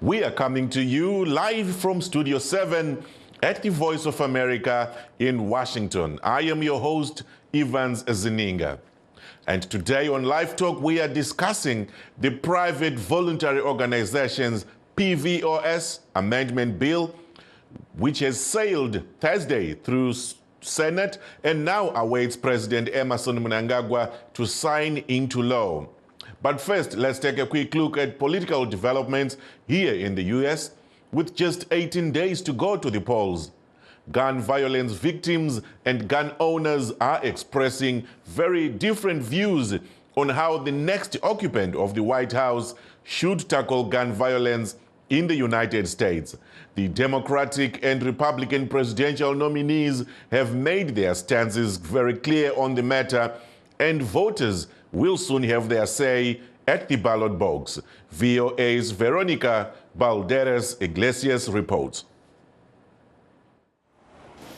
We are coming to you live from Studio 7 at the Voice of America in Washington. I am your host, Evans Zininga. And today on LiveTalk, we are discussing the Private Voluntary Organizations PVOS Amendment Bill, which has sailed Thursday through Senate and now awaits President Emmerson Mnangagwa to sign into law. But first, let's take a quick look at political developments here in the U.S. with just 18 days to go to the polls. Gun violence victims and gun owners are expressing very different views on how the next occupant of the White House should tackle gun violence in the United States. The Democratic and Republican presidential nominees have made their stances very clear on the matter, and voters will soon have their say at the ballot box. VOA's Veronica Balderas Iglesias reports.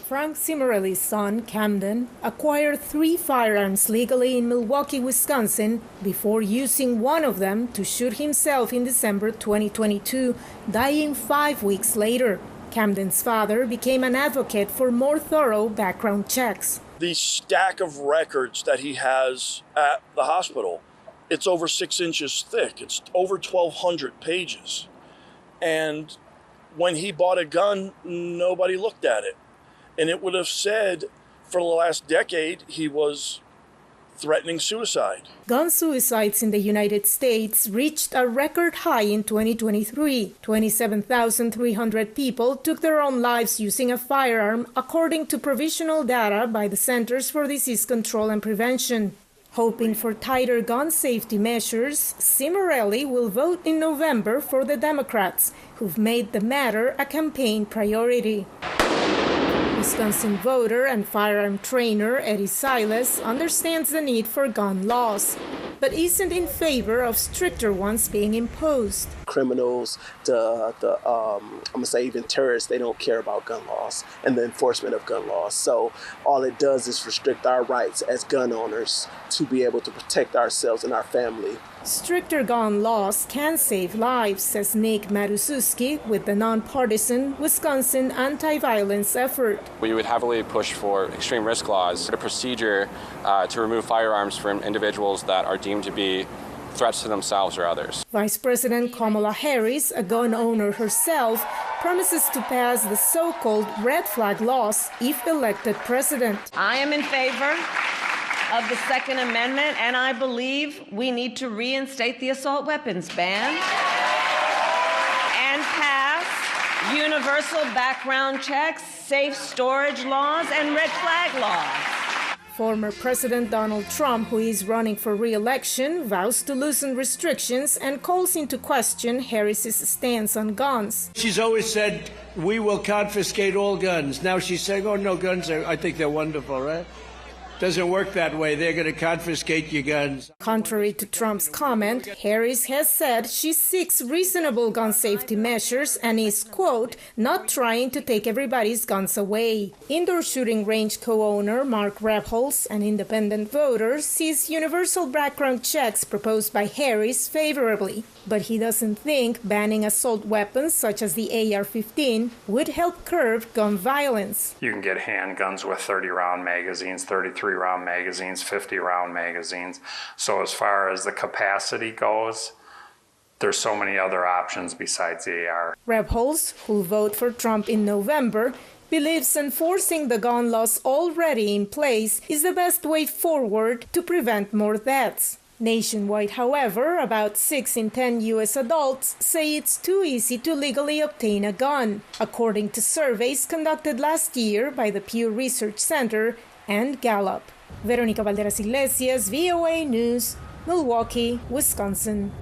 Frank Cimarelli's son, Camden, acquired 3 firearms legally in Milwaukee, Wisconsin, before using one of them to shoot himself in December 2022, dying 5 weeks later. Camden's father became an advocate for more thorough background checks. The stack of records that he has at the hospital, it's over 6 inches thick. It's over 1,200 pages. And when he bought a gun, nobody looked at it. And it would have said for the last decade he was threatening suicide. Gun suicides in the United States reached a record high in 2023. 27,300 people took their own lives using a firearm, according to provisional data by the Centers for Disease Control and Prevention. Hoping for tighter gun safety measures, Cimarelli will vote in November for the Democrats, who've made the matter a campaign priority. Wisconsin voter and firearm trainer Eddie Silas understands the need for gun laws, but isn't in favor of stricter ones being imposed. Criminals, I'm gonna say even terrorists, they don't care about gun laws and the enforcement of gun laws. So all it does is restrict our rights as gun owners to be able to protect ourselves and our family. Stricter gun laws can save lives, says Nick Maruszewski with the nonpartisan Wisconsin anti-violence effort. We would heavily push for extreme risk laws, a procedure to remove firearms from individuals that are deemed to be threats to themselves or others. Vice President Kamala Harris, a gun owner herself, promises to pass the so-called red flag laws if elected president. I am in favor of the Second Amendment, and I believe we need to reinstate the assault weapons ban and pass universal background checks, safe storage laws, and red flag laws. Former President Donald Trump, who is running for re-election, vows to loosen restrictions and calls into question Harris's stance on guns. She's always said, we will confiscate all guns. Now she's saying, oh, no, guns I think they're wonderful, right? Doesn't work that way. They're going to confiscate your guns. Contrary to Trump's comment, Harris has said she seeks reasonable gun safety measures and is, quote, not trying to take everybody's guns away. Indoor shooting range co-owner Mark Rebholz, an independent voter, sees universal background checks proposed by Harris favorably. But he doesn't think banning assault weapons such as the AR-15 would help curb gun violence. You can get handguns with 30-round magazines, 33-round magazines, 50-round magazines. So as far as the capacity goes, there's so many other options besides the AR. Rebholz, who'll vote for Trump in November, believes enforcing the gun laws already in place is the best way forward to prevent more deaths. Nationwide, however, about 6 in 10 U.S. adults say it's too easy to legally obtain a gun, according to surveys conducted last year by the Pew Research Center and Gallup. Veronica Balderas Iglesias, VOA News, Milwaukee, Wisconsin.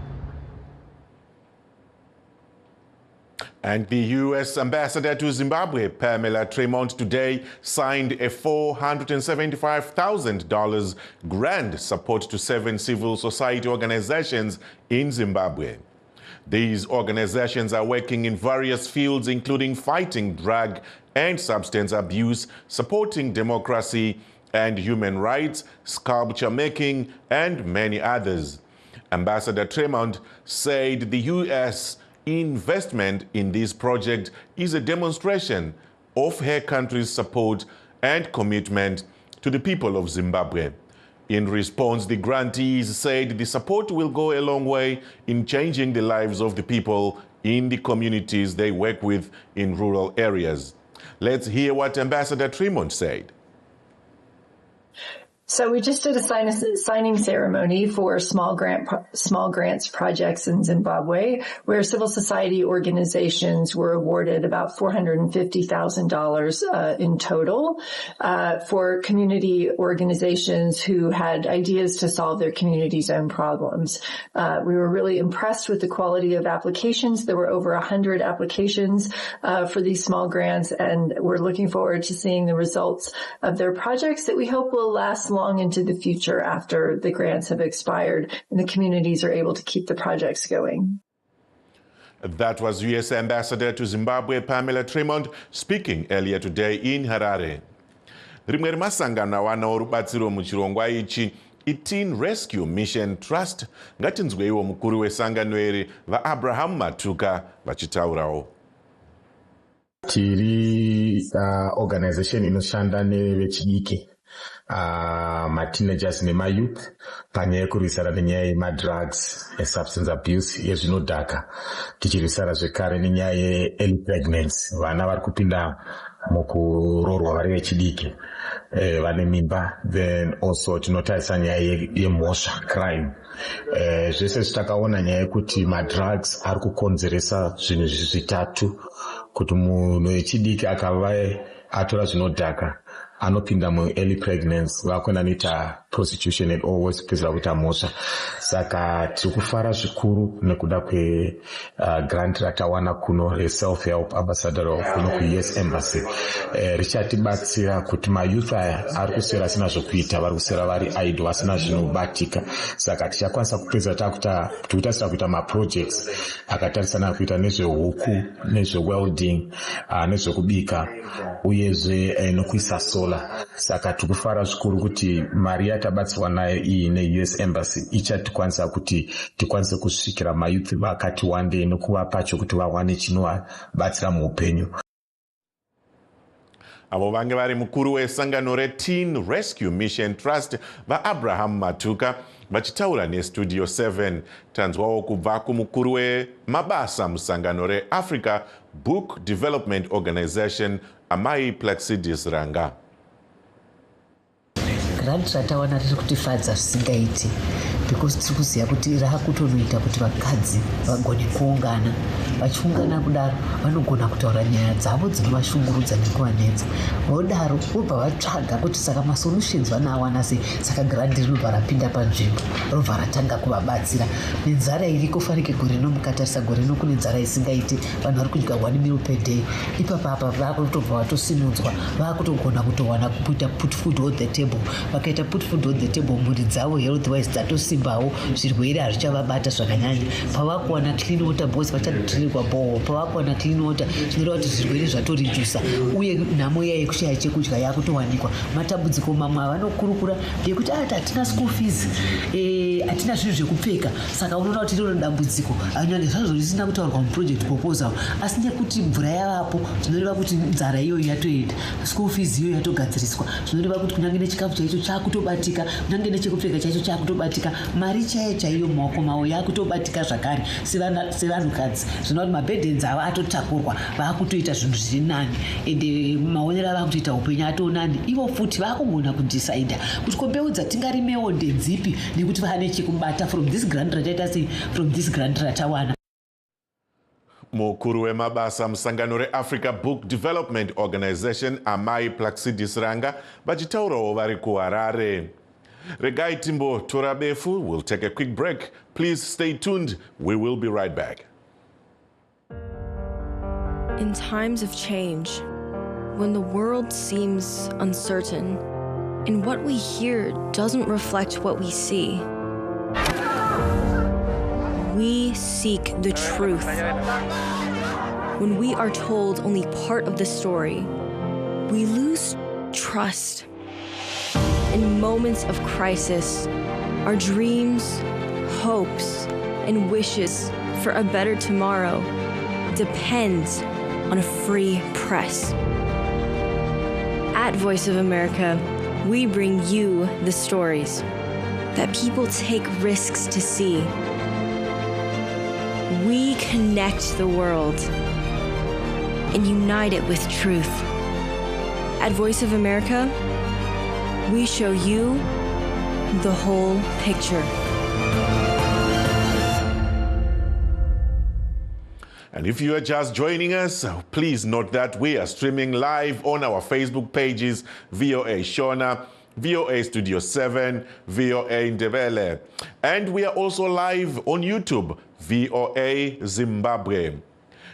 And the U.S. ambassador to Zimbabwe, Pamela Tremont, today signed a $475,000 grant support to 7 civil society organizations in Zimbabwe. These organizations are working in various fields, including fighting drug and substance abuse, supporting democracy and human rights, sculpture making, and many others. Ambassador Tremont said the U.S. investment in this project is a demonstration of her country's support and commitment to the people of Zimbabwe. In response, the grantees said the support will go a long way in changing the lives of the people in the communities they work with in rural areas. Let's hear what Ambassador Tremont said. So we just did a signing ceremony for small grants projects in Zimbabwe, where civil society organizations were awarded about $450,000 in total for community organizations who had ideas to solve their community's own problems. We were really impressed with the quality of applications. There were over 100 applications for these small grants, and we're looking forward to seeing the results of their projects that we hope will last long into the future after the grants have expired and the communities are able to keep the projects going. That was U.S. Ambassador to Zimbabwe, Pamela Tremont, speaking earlier today in Harare. Rimwe remasangano awanawo rubatsiro muchirongwa ichi Teen Rescue Mission Trust. Ngatinzweiwo mukuru wesangano iri vaAbraham Matuka vachitaurawo. Tiri organization inoshanda nevechidiki, ma-teenagers nema-youth panyaya yekurwisana nenyaya yema-drugs e-substance abuse yezvinodhaka, tichirwisana zvekare nenyaya ye-early pregnancy, vana vari kupinda mukuroorwa vari vechidiki, vane mimba. Then also tinotarisa nyaya yemhosva, crime. Zvese zvitakaona nyaya yekuti ma-drugs ari kukonzeresa zvinhu zvitatu, kuti munhu wechidiki akava atora zvinodhaka anopinda mu-early pregnancy, vakona anoita prostitution and always kupedzera kuita mhosva. Saka tiri kufara zvikuru nekuda grant ratawana kuno re-self-help ambassador kuno ku-US Embassy. Richatibatsira kuti mayouth aya ari kuswera asina zvokuita, vari kuswera vari idle, vasina zvinobatika. Saka tichakwanisa kupedza tikutarisira kuita ma-projects akatarisana kuita nezvehuku, nezve-welding, nezvekubika, uyezve nokuisa solar. Saka tikufara zvikuru kuti mari yatabatsirwa nayo iyi ne-US Embassy ichatikwanisa kuti tikwanise kusvikira mayouth vakati wande nokuvapa chokuti vawane chinovabatsira muupenyu. Avo vange vari mukuru wesangano re-Teen Rescue Mission Trust vaAbraham Matuka vachitaura neStudio 7. Tanzwawo kubva kumukuru wemabasa musangano re-Africa Book Development Organization Amai Plaxidis Ranga. Grant ratawana riri kutifadza zvisingaiti, because tiri kuziva kuti raakutonoita kuti vakadzi vagone kuungana. Vachiungana kudaro vanogona kutaura nyaya dzavo dzinovashungurudza nekuvanetsa. Vodaro vobva vatsvaga kuti saka masolutions vanawana sei. Saka grant rinobva rapinda panzvimbo, robva ratanga kuvabatsira. Nenzara iriko fanike gore nomukatarisa gore nokune nzara isingaiti, vanhu vari kudya 1 meal per day. Ipapa apa vakutobva vatosimudzwa, vakutogona kutowana kuita put food on the table. Vakaita put food on the table, mhuri dzavo health wise dzatosimbawo, zvirwere hazvichavabata zvakanyanya. Pavakuwana clean water boys vachadhirirwa boho, pavakuwana clean water zvinoreva kuti zvirwere zvatorijusa, uye nhamo iya yekushaya chekudya yakutowanikwa. Matambudziko mamwe avanokurukura ndekuti hatina school fees, hatina zvinhu zvekupfeka. Saka unoona kuti rino dambudziko anyande zvazvo risina kutaurwa muproject proposal, asi nekuti mvura yavapo zvinoreva kuti nzara iyoyo yatoenda, school fees iyoyo yatogadziriswa, zvinoreva kuti kunyange nechikafu chaicho chakutobatika, kunyange nechekupfeka chaicho chakutobatika, mari chaiyo mumaoko mavo yakutobatika zvakare sevanhukadzi. Zvinova kuti mabhedhenzi ava atotakurwa, vakutoita zvinhu zviri nani, ende maonero ava kutoita upenyu atonani. Ivo futi vakugona kudhisaidha kuti kombeudza tingarimewo ndedzipi, nekuti vane chekubata from this grant rataita sei, from this grant ratawana. Mukuru wemabasa musangano re-Africa Book Development Organization Amai Plaxidis Ranga vachitaurawo vari kuHarare. Regai timbo torabefu. We'll take a quick break. Please stay tuned. We will be right back. In times of change, when the world seems uncertain and what we hear doesn't reflect what we see, we seek the truth. When we are told only part of the story, we lose trust. In moments of crisis, our dreams, hopes, and wishes for a better tomorrow depends on a free press. At Voice of America, we bring you the stories that people take risks to see. We connect the world and unite it with truth. At Voice of America, we show you the whole picture. And if you are just joining us, please note that we are streaming live on our Facebook pages, VOA Shona, VOA Studio 7, VOA Ndebele. And we are also live on YouTube, VOA Zimbabwe.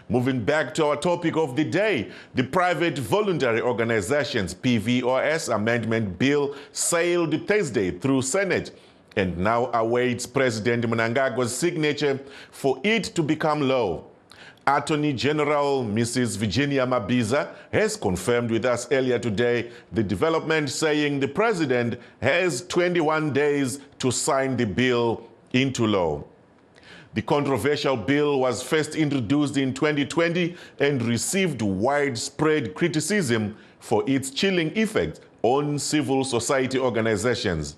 Moving back to our topic of the day, the Private Voluntary Organizations PVOS Amendment Bill sailed Thursday through Senate and now awaits President Mnangagwa's signature for it to become law. Attorney General Mrs. Virginia Mabiza has confirmed with us earlier today the development, saying the president has 21 days to sign the bill into law. The controversial bill was first introduced in 2020 and received widespread criticism for its chilling effect on civil society organizations.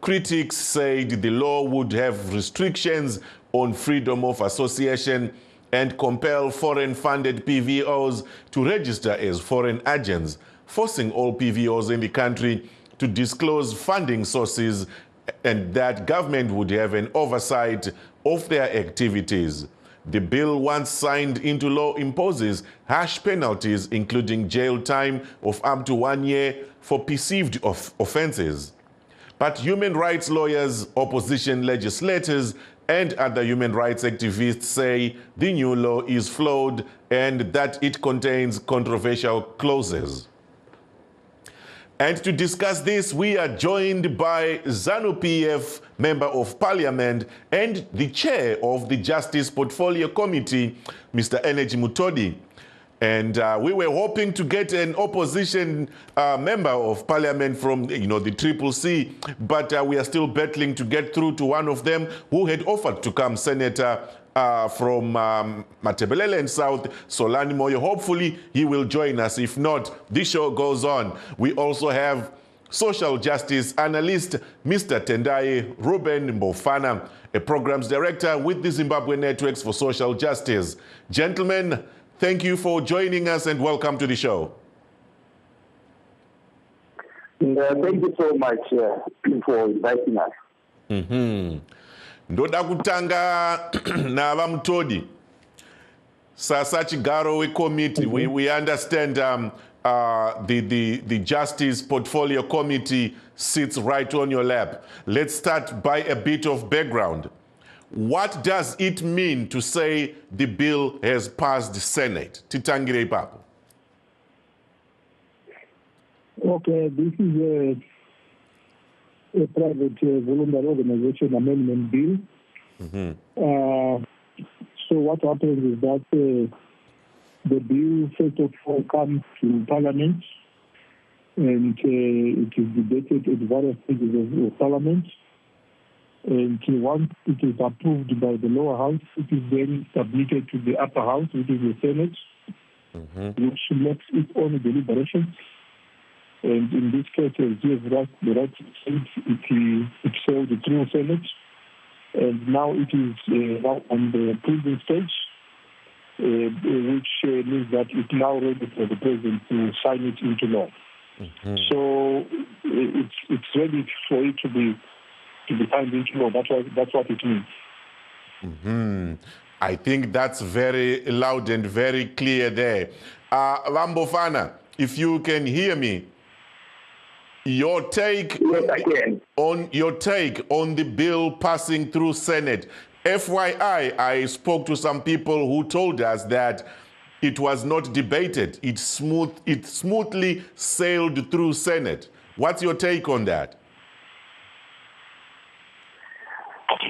Critics said the law would have restrictions on freedom of association and compel foreign-funded PVOs to register as foreign agents, forcing all PVOs in the country to disclose funding sources, and that government would have an oversight of their activities. The bill, once signed into law, imposes harsh penalties, including jail time of up to 1 year for perceived offenses. But human rights lawyers, opposition legislators, and other human rights activists say the new law is flawed and that it contains controversial clauses. And to discuss this, we are joined by ZANU-PF Member of Parliament and the Chair of the Justice Portfolio Committee, Mr. Energy Mutodi. And we were hoping to get an opposition member of parliament from, the CCC, but we are still battling to get through to one of them who had offered to come, Senator from Matebelele and South, Solani Moyo. Hopefully he will join us. If not, this show goes on. We also have social justice analyst, Mr. Tendai Ruben Mbofana, a programs director with the Zimbabwe Networks for Social Justice. Gentlemen, thank you for joining us and welcome to the show. Thank you so much for inviting us. Ndoda kutanga na Mutodi. Sasa Chigaro we committee, we understand the Justice Portfolio Committee sits right on your lap. Let's start by a bit of background. What does it mean to say the bill has passed the Senate? Titangire Papo. Okay, this is a private voluntary organization amendment bill. So what happens is that the bill, first of all, comes to Parliament, and it is debated at various stages of Parliament. And once it is approved by the lower house, it is then submitted to the upper house, which is the Senate, which makes its own deliberations. And in this case, as you have the right to say, it sailed through Senate, and now it is now on the approving stage, which means that it's now ready for the president to sign it into law. So it's ready for it to be signed into law. That's what it means. I think that's very loud and very clear there. Lambofana, if you can hear me, your take on the bill passing through Senate. FYI, I spoke to some people who told us that it was not debated. It smoothly sailed through Senate. What's your take on that?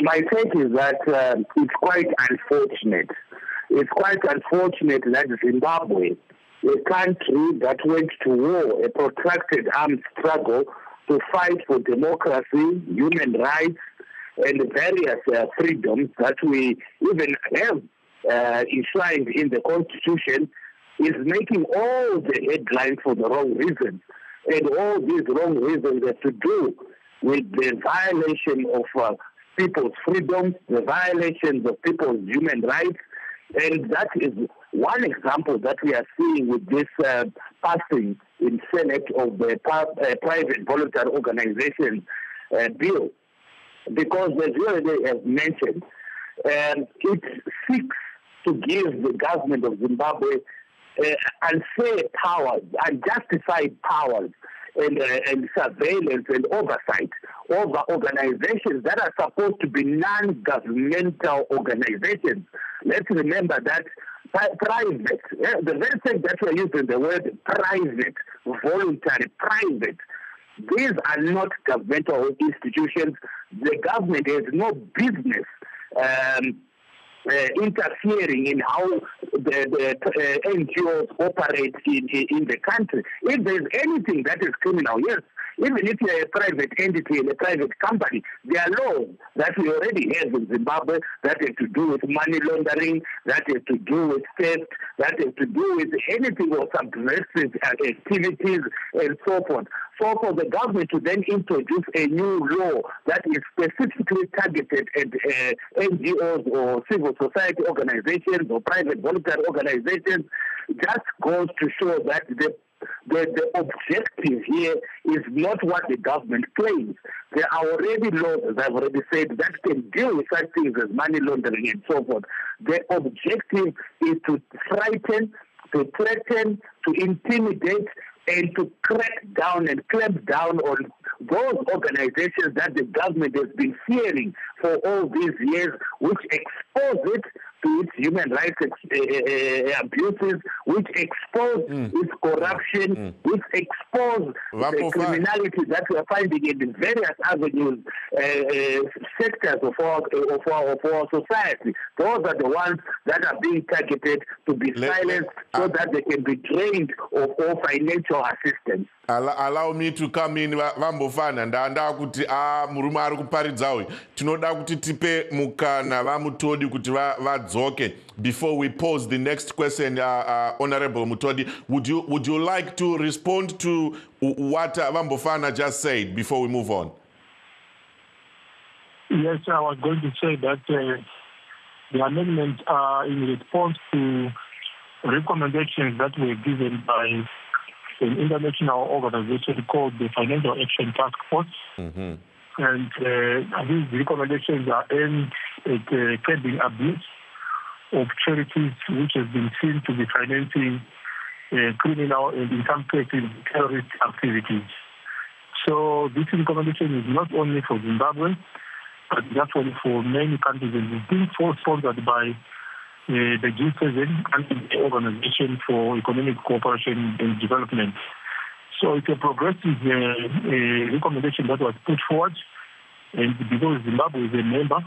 My take is that it's quite unfortunate. It's quite unfortunate that Zimbabwe, a country that went to war, a protracted armed struggle to fight for democracy, human rights, and the various freedoms that we even have enshrined in the Constitution is making all the headlines for the wrong reasons. And all these wrong reasons have to do with the violation of people's freedoms, the violations of people's human rights. And that is one example that we are seeing with this passing in Senate of the private voluntary organization bill. Because as you already have mentioned, it seeks to give the government of Zimbabwe unfair powers, unjustified powers, and surveillance and oversight over organizations that are supposed to be non-governmental organizations. Let's remember that private, the very thing that we are using the word private, voluntary, private, these are not governmental institutions. The government has no business interfering in how the NGOs operate in the country. If there's anything that is criminal, yes, even if you're a private entity and a private company, there are laws that we already have in Zimbabwe that have to do with money laundering, that have to do with theft, that have to do with anything of subversive activities and so forth. So for the government to then introduce a new law that is specifically targeted at NGOs or civil society organizations or private voluntary organizations just goes to show that the objective here is not what the government claims. There are already laws, as I've already said, that can deal with such things as money laundering and so forth. The objective is to frighten, to threaten, to intimidate, and to crack down and clamp down on those organizations that the government has been fearing for all these years, which expose it to its human rights abuses, which expose its corruption, which expose the criminality that we are finding in the various avenues, sectors of our society. Those are the ones that are being targeted to be silenced so that they can be drained of all financial assistance. Allow me to come in, Vambofana, ndanda kuti murume ari kuparidza uyu tinoda kuti tipe mukana vamutodi kuti vadzoke. Before we pose the next question, Honorable Mutodi, would you like to respond to what Vambofana just said before we move on? Yes, I was going to say that the amendments are in response to recommendations that were given by an international organization called the Financial Action Task Force. And these recommendations are aimed at curbing abuse of charities which has been seen to be financing criminal and in some cases terrorist activities. So this recommendation is not only for Zimbabwe, but it's actually for many countries, and it's being sponsored by the G7 and the Organization for Economic Cooperation and Development. So it's a progressive recommendation that was put forward, and because Zimbabwe is a member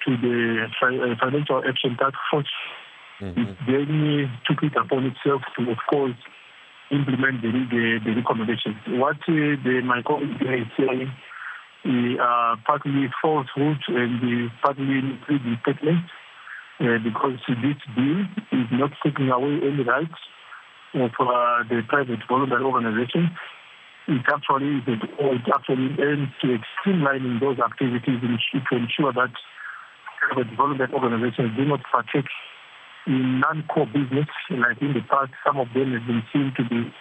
to the Financial Action Task Force, it then took it upon itself to, of course, implement the recommendations. What my colleague is saying are partly falsehoods and partly misleading statements. Because this bill is not taking away any rights of the private voluntary organizations. It actually aims to streamlining those activities to ensure that private voluntary organizations do not partake in non-core business. Like in the past, some of them have been seen to be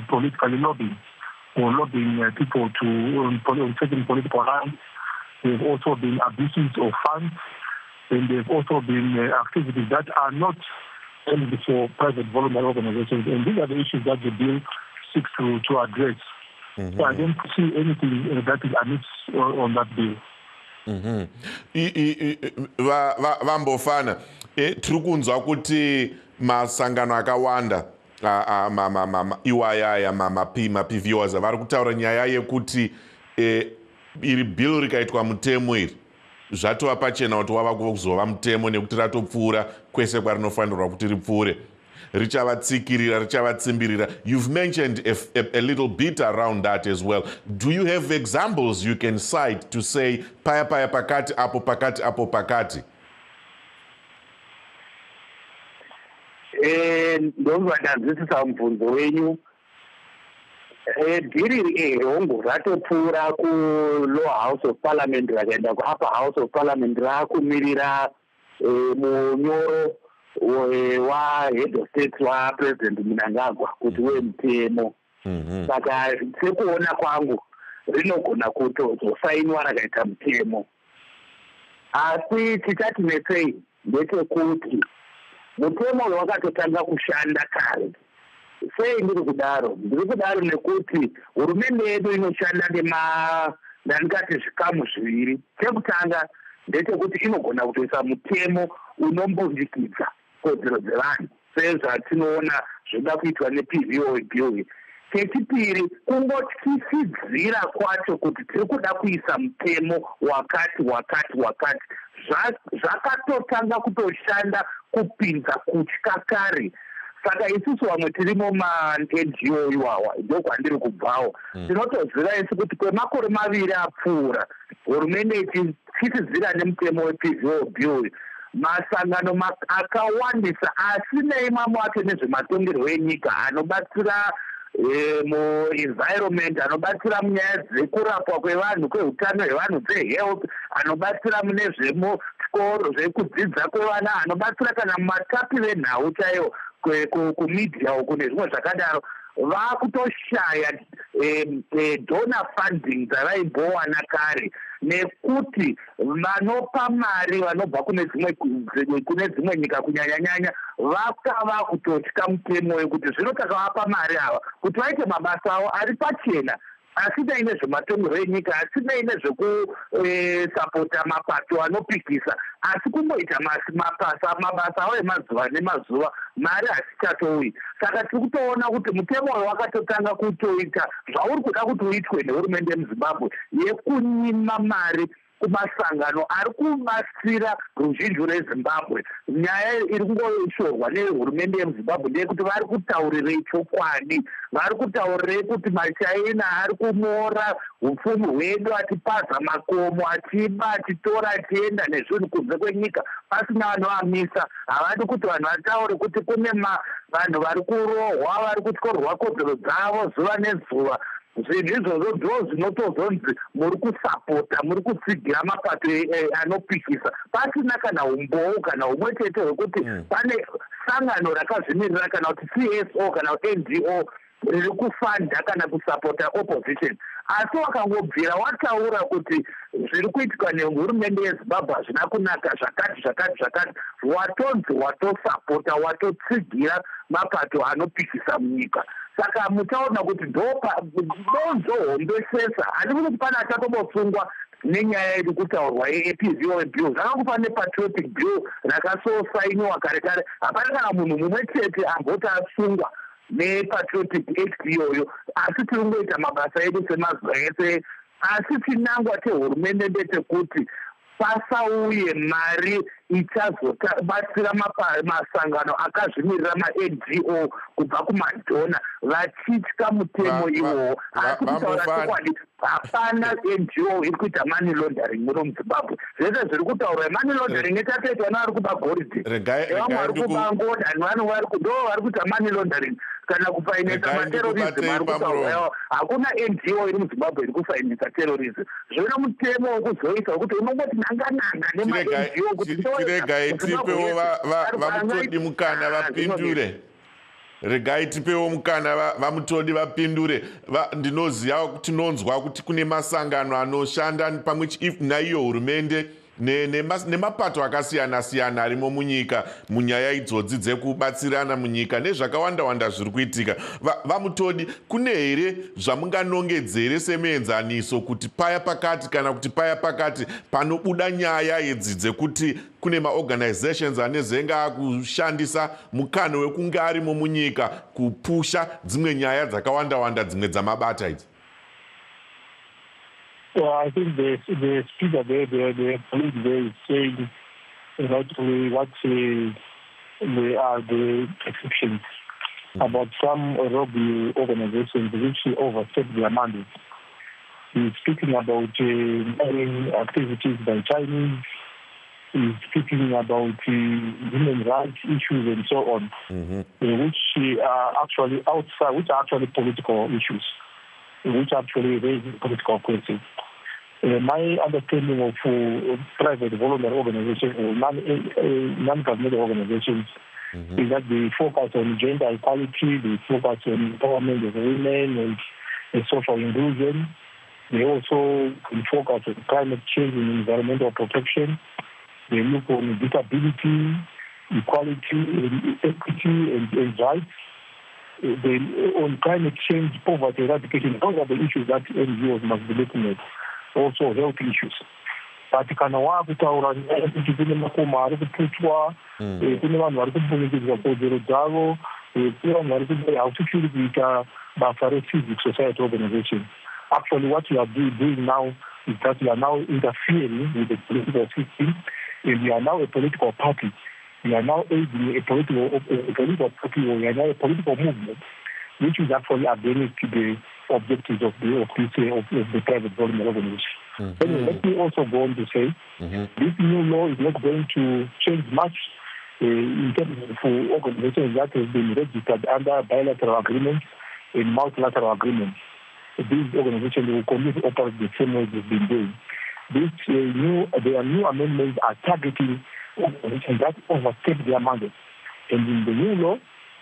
politically lobbying or lobbying people on certain political lines. There have also been abuses of funds. And there have also been activities that are not aimed for private voluntary organizations. And these are the issues that the bill seeks to address. So I don't see anything that is amiss on that bill. Vambofana, tiri kunzwa kuti masangano akawanda iwayaya mapvs vari kutaura nyaya yekuti iri bill rikaitwa mutemo iri zvatova pachena kuti wava kuzova mutemo nekuti ratopfuura kwese kwarinofanirwa kuti ripfuure. You've mentioned a little bit around that as well. Do you have examples you can cite to say paya pakati apo pakati? Ndokuvandanzwisisa mubvunzo wenyu. Dhiri hongu ratopfuura ku-Lower House of Parliament rakaenda ku-Upper House of Parliament rakumirira munyoro wa-head of state wa-President Mnangagwa kuti wemutemo. Saka sekuona kwangu rinogona kutozosainiwa rakaita mutemo. Asi tichati nesei ndechekuti mutemo wakatotanga kushanda kare. Sei ndiri kudaro nekuti hurumende yedu inoshanda ndandikati zvikamu zviviri. Chekutanga ndechekuti inogona kutoisa mutemo unombundikidza kodzero dzevanhu sezvatinoona zvinoda kuitwa nePVO bill. Chechipiri kungotyisidzira kwacho kuti tiri kuda kuisa mutemo wakati zvakatotanga kutoshanda kupinza kutya kare. Saka isusu vamwe tirimo ma-NGO iwawa ndokwandiri kubvawo. Tinotoziva isu kuti kwemakore maviri apfuura hurumende ichitisidzira nemutemo wePVO bill, masangano akawandisa asinei mamwe acho nezvematongerwo enyika anobatsira mu-environment, anobatsira munyaya dzekurapwa kwevanhu, kwehutano hwevanhu, dzehealth, anobatsira mune zvemuchikoro, zvekudzidza kwevana, anobatsira kana mumatapiro enhau chaiwo kumedia uku nezvimwe zvakadaro. Vakutoshaya donor funding dzavaimbowana kare, nekuti vanopa mari vanobva kune dzimwe nyika kunyanya-nyanya vakava kutotya mutemo wekuti zvinotaka vapa mari ava kuti vaite mabasa avo ari pachena, asinei nezvematongerwo enyika, asinei nezvekusapota mapato anopikisa, asi kungoita mabasa avo emazuva nemazuva, mari hasichatoui. Saka tiri kutoona kuti mutemo uyu wakatotanga kutoita zvauri kuda kuti uitwe nehurumende yemuZimbabwe yekunyima mari kumasangano ari kubatsira ruzhinji rweZimbabwe. Nyaya iri kungoshorwa nehurumende yemuZimbabwe ndeyekuti vari kutaurirei chokwadi, vari kutaurirei kuti machaina ari kumora upfumi hwedu, atipaza makomo, achiba, achitora, achienda nezvinhu kunze kwenyika pasina vanoamisa. Havadi kuti vanhu vataure kuti kune vanhu vari kurohwa, vari kutyorwa kodzero dzavo zuva nezuva. Zvinhu izvozvo ndo zvinotozonzi muri kusapota, muri kutsigira mapato anopikisa pasina kana umboo kana umwe chete hwekuti pane sangano rakazvimirira kana kuti CSO kana kuti NGO riri kufanda kana kusapota opposition. Asi wakangobvira wataura kuti zviri kuitika nehurumende yeZimbabwe hazvina kunaka zvakati, watonzi watosapota, watotsigira mapato anopikisa munyika. Saka mutaona kuti ndozohombesesa. Handiti kuti pana achatombosungwa nenyaya iri kutaurwa yePVO bill. Zvakakufa nepatriotic bill rakasosainiwa kare. Hapana kana munhu mumwe chete amboti asungwa nepatriotic act iyoyo, asi tiri kungoita mabasa edu semazuva ese. Asi chinangwa chehurumende ndechekuti pasauye mari ichazobatsira masangano akazvimirira ma-NGO kubva kumadhona vachitya mutemo iwowo. Asi kutaura chokwadi hapana NGO iri kuita money laundering muno muZimbabwe. Zvese zviri kutaura money laundering echatoitwa nevari kuba goridhe, nevamwe vari kuba ngoda, ndo vari kuita money laundering kana kufainisa materorism ari kutaura. Hakuna NGO iri muZimbabwe iri kufainisa terorism. Zvino mutemo wekuzoisa wekuti unongoti nanga nema-NGO kuti regai tipewo vamutodi mukana vapindure. Regai tipewo mukana vamutodi vapindure. Ndinoziva kuti tinonzwa kuti kune masangano anoshanda pamwe naiyo hurumende nemapato akasiyana-siyana arimo munyika munyaya idzodzi dzekubatsirana munyika nezvakawanda zviri kuitika. Vamutodi, kune here zvamunganongedzere semuenzaniso kuti paya pakati kana kuti paya pakati panobuda nyaya idzi dzekuti kune maorganizations anezenga kushandisa mukano wekunge arimo munyika kupusha dzimwe nyaya dzakawanda dzimwe dzamabata idzi? Well, I think the speaker there, the colleague there is saying exactly what there are the exceptions about some lobby organizations which overstep their mandates. He's speaking about activities by Chinese. He's speaking about human rights issues and so on, which are actually outside, which are actually political issues, which actually raise political questions. My understanding of private voluntary organizations or non-governmental organizations is that they focus on gender equality, they focus on empowerment of women and social inclusion. They also focus on climate change and environmental protection. They look on disability, equality, equity, and rights. They on climate change, poverty eradication. Those are the issues that NGOs must be looking at. Also health issues. But kana wakutaura kuti kune makoma ari kuputwa, kune vanhu vari kubunikidzwa kodzero dzavo, kune vanhu vari kuti hautichiri kuita basa re-civic society organization. Actually, what we are doing now is that we are now interfering with the political system, and we are now a political party. We are now aiding a political party, or we are now a political movement, which is actually against the objectives of the private voluntary organization. Anyway, let me also go on to say this new law is not going to change much in terms of organizations that have been registered under bilateral agreements and multilateral agreements. These organizations will continue to operate the same way they've been doing. Their new amendments are targeting organizations that overstep their mandate. And in the new law,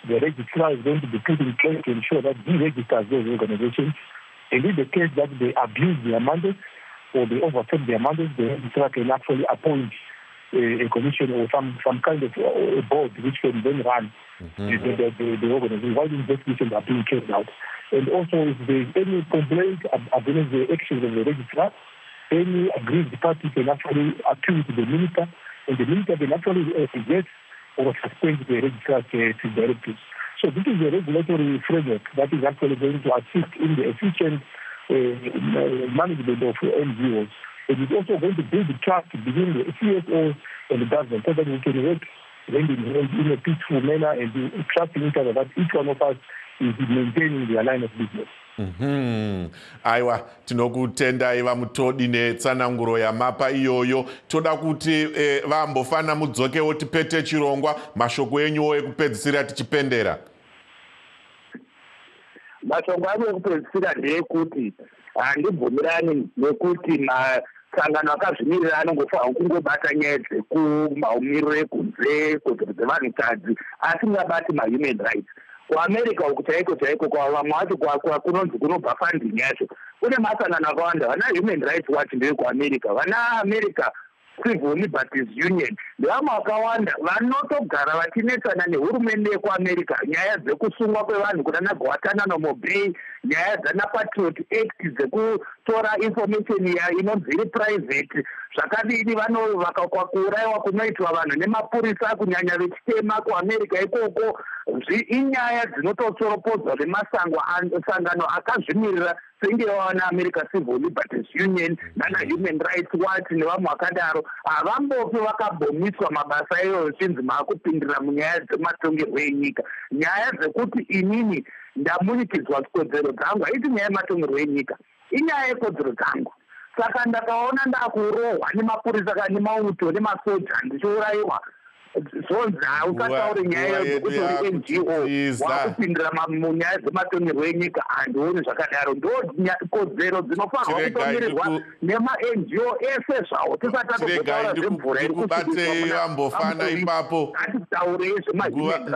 the registrar is going to be put in place to ensure that he registers those organizations. And in the case that they abuse their mandate or they overstep their mandate, the registrar can actually appoint a commission or some kind of a board which can then run the organization while investigations are being carried out. And also, if there is any complaint against the actions of the registrar, any aggrieved party can actually appeal to the minister, and the minister can actually reject or suspend the registrar's directives. So this is a regulatory framework that is actually going to assist in the efficient management of NGOs. It is also going to build the trust between the CSOs and the government so that we can work in a peaceful manner and trusting each other that each one of us is maintaining their line of business. Aiwa, tinokutenda iva mutodi netsananguro yamapa iyoyo. Toda kuti vambofana mudzokewo tipete chirongwa mashoko enyuwo ekupedzisira tichipendera. Mashoko avo ekupedzisira ndeyekuti handibvumirani nekuti masangano akazvimirira anongofanira kungobata nyaya dzekumaumiro ekunze, kodzero dzevanhukadzi, asingabati mahuman rights. kuAmerica uku chaiko vamwe vacho kunonzi kunobva funding yacho. Kune masangano akawanda, vana Human Rights Watch ndevekuAmerica, vana America Civil Liberties Union nevamwe vakawanda vanotogara vachinetsana nehurumende yekuAmerica nyaya dzekusungwa kwevanhu kunana Guantanamo Bay, nyaya dzana Patriot Act dzekutora information inonzi iri private. Zvakadini vakaurayiwa kunoitwa vanhu nemapurisa kunyanya vechitema kuAmerica ikoko. Inyaya dzinototsoropodza nemasangano akazvimirira senge vana America Civil Liberties Union nana Human Rights Watch nevamwe vakadaro havambopi vakabhomiswa mabasa iyoyo chinzi maakupindira munyaya dzematongerwo enyika. Nyaya dzekuti inini ndamunikidzwa kodzero dzangu haiti nyaya yematongerwo enyika, inyaya yekodzero dzangu. Saka ndakaona ndakurohwa nemapurisa nemauto nemasoja ndichiurayiwa zonzi hausataure nyaya yekuti uri NGO wakupindira munyaya dzematongerwo enyika, handioni zvakadaro. Ndo kodzero dzinofanirwa kutongererwa nema-NGO ese zvawo tisati tatogotaura zvemvura iri vambofana ipapo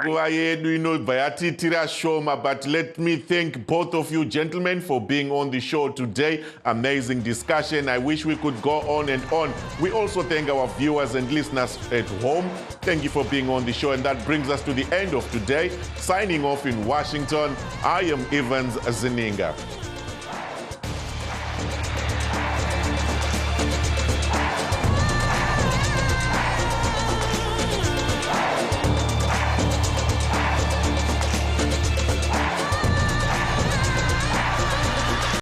nguva yedu inobva yatiitira shoma. But let me thank both of you gentlemen for being on the show today. Amazing discussion. I wish we could go on and on. We also thank our viewers and listeners at home. Thank you for being on the show, and that brings us to the end of today. Signing off in Washington, I am Evans Zininga.